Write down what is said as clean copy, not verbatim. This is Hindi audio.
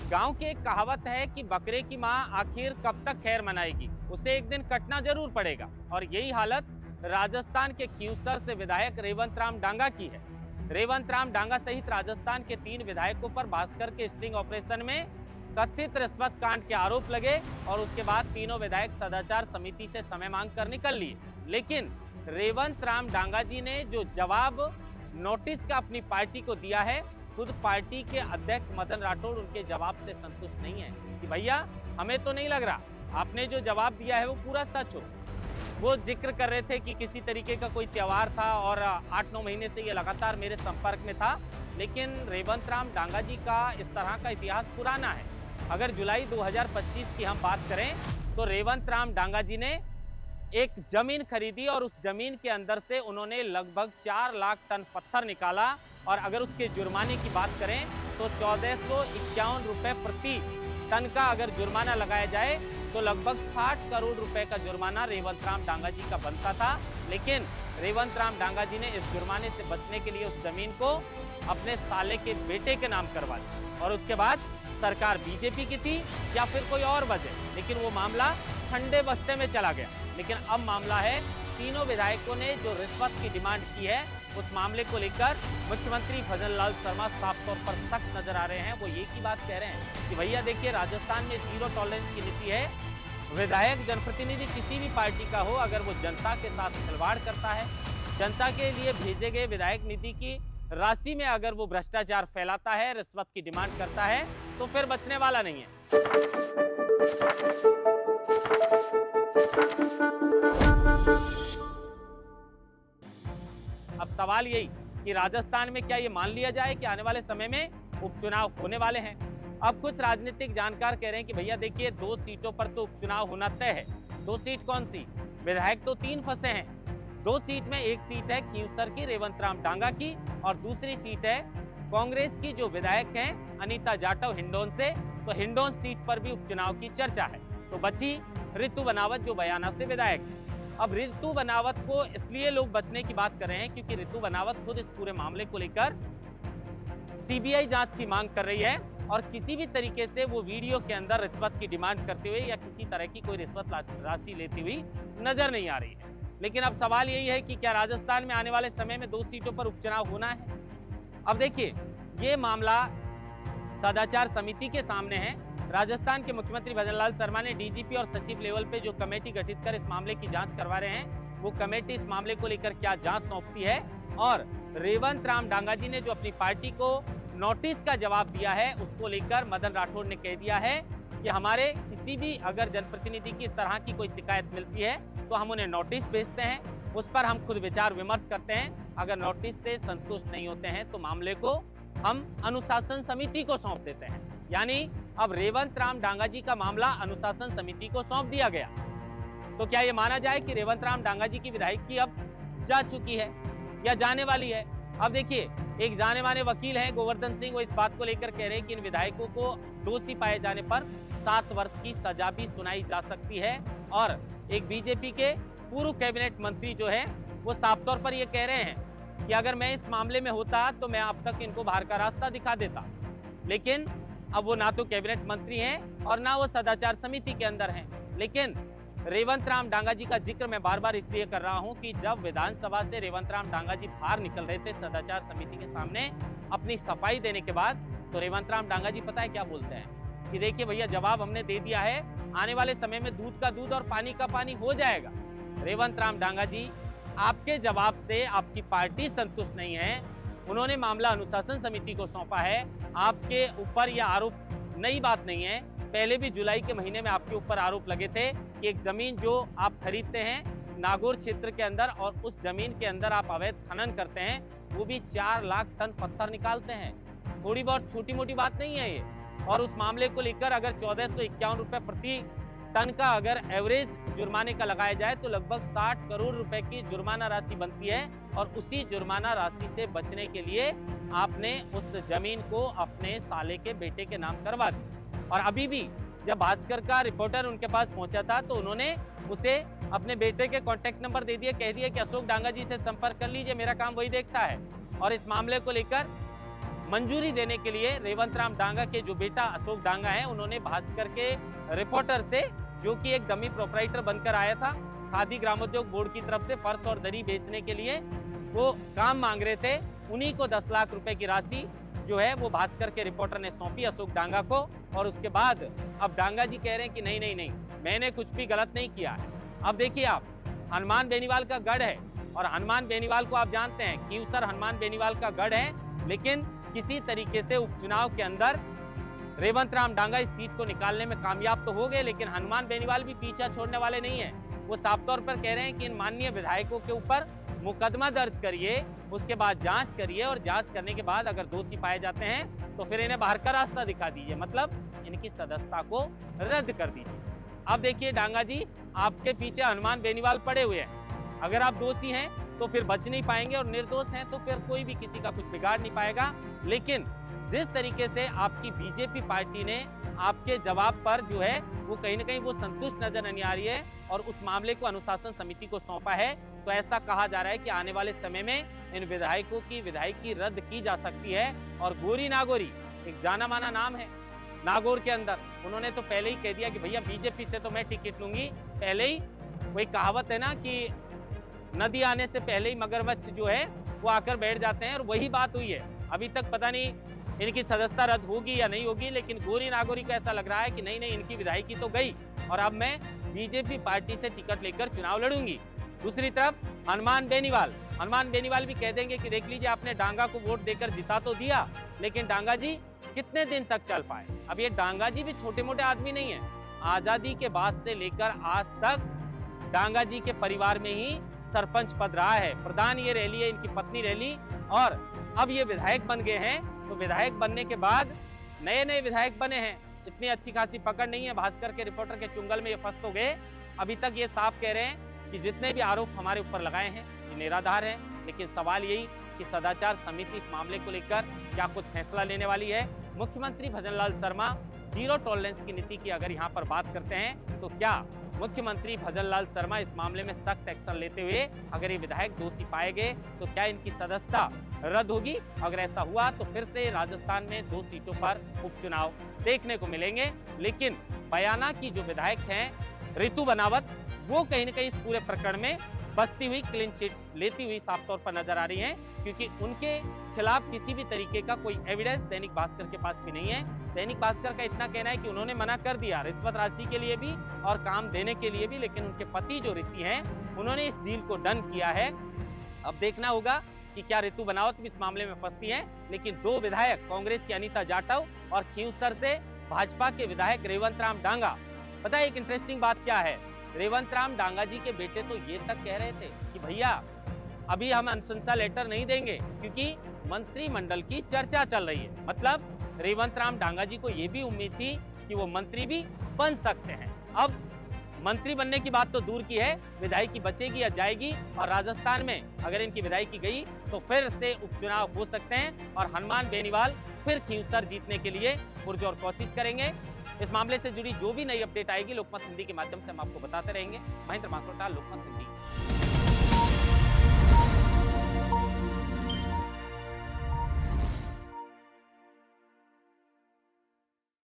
गांव की एक कहावत है कि बकरे की मां आखिर कब तक खैर मनाएगी, उसे एक दिन कटना जरूर पड़ेगा। और यही हालत राजस्थान के खींवसर से विधायक रेवंत राम डांगा की है। रेवंत राम डांगा सहित राजस्थान के 3 विधायकों पर भास्कर के स्टिंग ऑपरेशन में कथित रिश्वत कांड के आरोप लगे और उसके बाद तीनों विधायक सदाचार समिति से समय मांग कर निकल लिए। लेकिन रेवंत राम डांगा जी ने जो जवाब नोटिस का अपनी पार्टी को दिया है, खुद पार्टी के अध्यक्ष मदन राठौड़ उनके जवाब से संतुष्ट नहीं है कि भैया हमें तो नहीं लग रहा आपने जो जवाब दिया है वो पूरा सच हो। वो जिक्र कर रहे थे कि किसी तरीके का कोई त्योहार था और 8-9 महीने से ये लगातार मेरे संपर्क में था। लेकिन रेवंत राम डांगा जी का इस तरह का इतिहास पुराना है। अगर जुलाई 2025 की हम बात करें तो रेवंत राम डांगा जी ने एक जमीन खरीदी और उस जमीन के अंदर से उन्होंने लगभग 4 लाख टन पत्थर निकाला। और अगर उसके जुर्माने की बात करें तो 1451 रुपए प्रति टन का अगर जुर्माना लगाया जाए तो लगभग 60 करोड़ रुपए का जुर्माना रेवंत राम डांगा जी का बनता था। लेकिन रेवंत राम डांगा जी ने इस जुर्माने से बचने के लिए उस जमीन को अपने साले के बेटे के नाम करवा दी। और उसके बाद सरकार बीजेपी की थी या फिर कोई और वजह, लेकिन वो मामला ठंडे बस्ते में चला गया। लेकिन अब मामला है तीनों विधायकों ने जो रिश्वत की डिमांड की है, उस मामले को लेकर मुख्यमंत्री भजन लाल शर्मा साफ तौर पर सख्त नजर आ रहे हैं। वो एक ही बात कह रहे हैं कि भैया देखिए, राजस्थान में जीरो टॉलरेंस की नीति है। विधायक जनप्रतिनिधि किसी भी पार्टी का हो, अगर वो जनता के साथ खिलवाड़ करता है, जनता के लिए भेजे गए विधायक निधि की राशि में अगर वो भ्रष्टाचार फैलाता है, रिश्वत की डिमांड करता है, तो फिर बचने वाला नहीं है। अब सवाल यही कि राजस्थान में क्या ये मान लिया जाए कि आने वाले समय में उपचुनाव होने वाले हैं। अब कुछ राजनीतिक जानकार कह रहे हैं कि भैया देखिए, 2 सीटों पर तो उपचुनाव होना तय है। 2 सीट कौन सी? विधायक तो 3 फंसे हैं। 2 सीट में एक सीट है खींवसर की रेवंत राम डांगा की और दूसरी सीट है कांग्रेस की जो विधायक हैं अनीता जाटव हिंडौन से। तो हिंडौन सीट पर भी उपचुनाव की चर्चा है। तो बची ऋतु बनावत जो बयाना से विधायक है। अब ऋतु बनावत को इसलिए लोग बचने की बात कर रहे हैं क्योंकि ऋतु बनावत खुद इस पूरे मामले को लेकर सीबीआई जांच की मांग कर रही है और किसी भी तरीके से वो वीडियो के अंदर रिश्वत की डिमांड करते हुए या किसी तरह की कोई रिश्वत राशि लेती हुई नजर नहीं आ रही है। लेकिन अब सवाल यही है कि क्या राजस्थान में आने वाले समय में 2 सीटों पर उपचुनाव होना है? अब देखिए, ये मामला सदाचार समिति के सामने है। राजस्थान के मुख्यमंत्री भजन लाल शर्मा ने डीजीपी और सचिव लेवल पे जो कमेटी गठित कर इस मामले की जांच करवा रहे हैं, वो कमेटी इस मामले को लेकर क्या जांच सौंपती है। और रेवंत राम डांगा जी ने जो अपनी पार्टी को नोटिस का जवाब दिया है, उसको लेकर मदन राठौड़ ने कह दिया है कि हमारे किसी भी अगर जनप्रतिनिधि की इस तरह की कोई शिकायत मिलती है तो हम उन्हें नोटिस भेजते हैं, उस पर हम खुद विचार विमर्श करते हैं। अगर नोटिस से संतुष्ट नहीं होते हैं तो मामले को हम अनुशासन समिति को सौंप देते हैं। यानी अब रेवंत राम डांगा जी का मामला अनुशासन समिति को सौंप दिया गया। तो क्या यह माना जाए कि रेवंत राम डांगा जी की विधायकी अब जा चुकी है या जाने वाली है? अब देखिए, एक जाने माने वकील हैं गोवर्धन सिंह, वो इस बात को लेकर कह रहे हैं कि इन विधायकों को दोषी पाए जाने पर 7 वर्ष की सजा भी सुनाई जा सकती है। और एक बीजेपी के पूर्व कैबिनेट मंत्री जो है वो साफ तौर पर ये कह रहे हैं कि अगर मैं इस मामले में होता तो मैं अब तक इनको बाहर का रास्ता दिखा देता। लेकिन अब वो ना तो कैबिनेट मंत्री हैं और ना वो सदाचार समिति के अंदर हैं। लेकिन रेवंत राम डांगा जी का जिक्र मैं बार बार इसलिए कर रहा हूं कि जब विधानसभा से रेवंत राम डांगा जी बाहर निकल रहे थे सदाचार समिति के सामने अपनी सफाई देने के बाद, तो रेवंत राम डांगा जी पता है क्या बोलते हैं कि देखिए भैया, जवाब हमने दे दिया है, आने वाले समय में दूध का दूध और पानी का पानी हो जाएगा। रेवंत राम डांगा जी, आपके जवाब से आपकी पार्टी संतुष्ट नहीं है। उन्होंने मामला अनुशासन समिति को सौंपा है। आपके ऊपर यह आरोप नई बात नहीं है, पहले भी जुलाई के महीने में आपके ऊपर आरोप लगे थे कि एक जमीन जो आप खरीदते हैं नागौर क्षेत्र के अंदर और उस जमीन के अंदर आप अवैध खनन करते हैं, वो भी 4 लाख टन पत्थर निकालते हैं। थोड़ी बहुत छोटी मोटी बात नहीं है ये। और उस मामले को लेकर अगर 1451 रुपए प्रति टन का अगर एवरेज जुर्माने का लगाया जाए तो लगभग 60 करोड़ रुपए की जुर्माना राशि बनती है। और उसी जुर्माना राशि से बचने के लिए आपने उस जमीन को अपने साले के बेटे के नाम करवा दी। और अभी भी जब भास्कर का रिपोर्टर उनके पास पहुंचा था तो उन्होंने उसे अपने बेटे के कॉन्टेक्ट नंबर दे दिए, कह दिए कि अशोक डांगा जी से संपर्क कर लीजिए, मेरा काम वही देखता है। और इस मामले को लेकर मंजूरी देने के लिए रेवंत राम डांगा के जो बेटा अशोक डांगा है, उन्होंने भास्कर के रिपोर्टर से, जो कि एक डमी प्रोपराइटर बनकर आया था, खादी ग्रामोद्योग बोर्ड की तरफ से फर्श और दरी बेचने के लिए वो काम मांग रहे थे, उन्हीं को 10 लाख रुपए की राशि जो है वो भास्कर के रिपोर्टर ने सौंपी अशोक डांगा को। और उसके बाद अब डांगा जी कह रहे हैं कि नहीं नहीं नहीं, मैंने कुछ भी गलत नहीं किया है। अब देखिए आप, हनुमान बेनीवाल का गढ़ है और हनुमान बेनीवाल को आप जानते हैं, खींवसर हनुमान बेनीवाल का गढ़ है, लेकिन किसी तरीके से उपचुनाव के अंदर रेवंत राम डांगा इस सीट को निकालने में कामयाब तो हो गए, लेकिन हनुमान बेनीवाल भी पीछा छोड़ने वाले नहीं है। वो साफ तौर पर कह रहे हैं कि इन माननीय विधायकों के ऊपर मुकदमा दर्ज करिए, उसके बाद जांच करिए और जांच करने के बाद अगर दोषी पाए जाते हैं तो फिर इन्हें बाहर का रास्ता दिखा दीजिए, मतलब इनकी सदस्यता को रद्द कर दीजिए। अब देखिए डांगा जी, आपके पीछे हनुमान बेनीवाल पड़े हुए हैं, अगर आप दोषी हैं तो फिर बच नहीं पाएंगे और निर्दोष हैं तो फिर कोई भी किसी का कुछ बिगाड़ नहीं पाएगा। लेकिन जिस तरीके से आपकी बीजेपी पार्टी ने आपके जवाब पर जो है वो कहीं ना कहीं वो संतुष्ट नजर नहीं आ रही है और उस मामले को अनुशासन समिति को सौंपा है, तो ऐसा कहा जा रहा है कि आने वाले समय में इन विधायकों की विधायकी रद्द की जा सकती है। और गोरी नागौरी एक जाना माना नाम है नागौर के अंदर, उन्होंने तो पहले ही कह दिया कि भैया बीजेपी से तो मैं टिकट लूंगी। पहले ही वही कहावत है ना कि नदी आने से पहले ही मगरमच्छ जो है वो आकर बैठ जाते हैं, और वही बात हुई है। अभी तक पता नहीं इनकी सदस्यता रद्द होगी या नहीं होगी, लेकिन गोरी नागौरी को ऐसा लग रहा है कि नहीं नहीं, इनकी विधायकी तो गई और अब मैं बीजेपी पार्टी से टिकट लेकर चुनाव लड़ूंगी। दूसरी तरफ हनुमान बेनीवाल भी कह देंगे कि देख लीजिए, आपने डांगा को वोट देकर जिता तो दिया, लेकिन डांगा जी कितने दिन तक चल पाए। अब ये डांगा जी भी छोटे मोटे आदमी नहीं है, आजादी के बाद से लेकर आज तक डांगा जी के परिवार में ही सरपंच पद रहा है, प्रधान ये रैली है, इनकी पत्नी रैली, और अब ये विधायक बन गए हैं। तो विधायक बनने के बाद नए नए विधायक बने हैं, इतनी अच्छी खासी पकड़ नहीं है, भास्कर के रिपोर्टर के चुंगल में ये फंस तो गए। अभी तक ये साफ कह रहे हैं कि जितने भी आरोप हमारे ऊपर लगाए हैं ये निराधार है, लेकिन सवाल यही कि सदाचार समिति इस मामले को लेकर क्या कुछ फैसला लेने वाली है। मुख्यमंत्री भजनलाल शर्मा जीरो टॉलरेंस की नीति की अगर यहाँ पर बात करते हैं, तो क्या मुख्यमंत्री भजनलाल शर्मा इस मामले में सख्त एक्शन लेते हुए अगर ये विधायक दोषी पाए गए तो क्या इनकी सदस्यता रद्द होगी? अगर ऐसा हुआ तो फिर से राजस्थान में 2 सीटों पर उपचुनाव देखने को मिलेंगे। लेकिन बयाना की जो विधायक हैं रितु बनावत, वो कहीं न कहीं इस पूरे प्रकरण में बचती हुई, क्लीन चिट लेती हुई साफ तौर पर नजर आ रही हैं, क्योंकि उनके खिलाफ किसी भी तरीके का कोई एविडेंस दैनिक भास्कर के पास भी नहीं है। दैनिक भास्कर का इतना कहना है कि उन्होंने मना कर दिया रिश्वत राशि के लिए भी और काम देने के लिए भी, लेकिन उनके पति जो ऋषि हैं उन्होंने इस डील को डन किया है। अब देखना होगा कि क्या रितु बनावत भी इस मामले में फंसती है। लेकिन 2 विधायक, कांग्रेस की अनीता जाटव और खींवसर से भाजपा के विधायक रेवंत राम डांगा, पता है एक इंटरेस्टिंग बात क्या है, रेवंत राम डांगा जी के बेटे तो ये तक कह रहे थे कि भैया अभी हम अनुशंसा लेटर नहीं देंगे क्योंकि मंत्रिमंडल की चर्चा चल रही है। मतलब रेवंत राम डांगा जी को ये भी उम्मीद थी कि वो मंत्री भी बन सकते हैं। अब मंत्री बनने की बात तो दूर की है, विधायकी बचेगी या जाएगी, और राजस्थान में अगर इनकी विधायकी गई तो फिर से उपचुनाव हो सकते हैं और हनुमान बेनीवाल फिर खींवसर जीतने के लिए पुरजोर कोशिश करेंगे। इस मामले से जुड़ी जो भी नई अपडेट आएगी लोकमत हिंदी के माध्यम से हम आपको बताते रहेंगे। महेंद्र मासोटा, लोकमत हिंदी।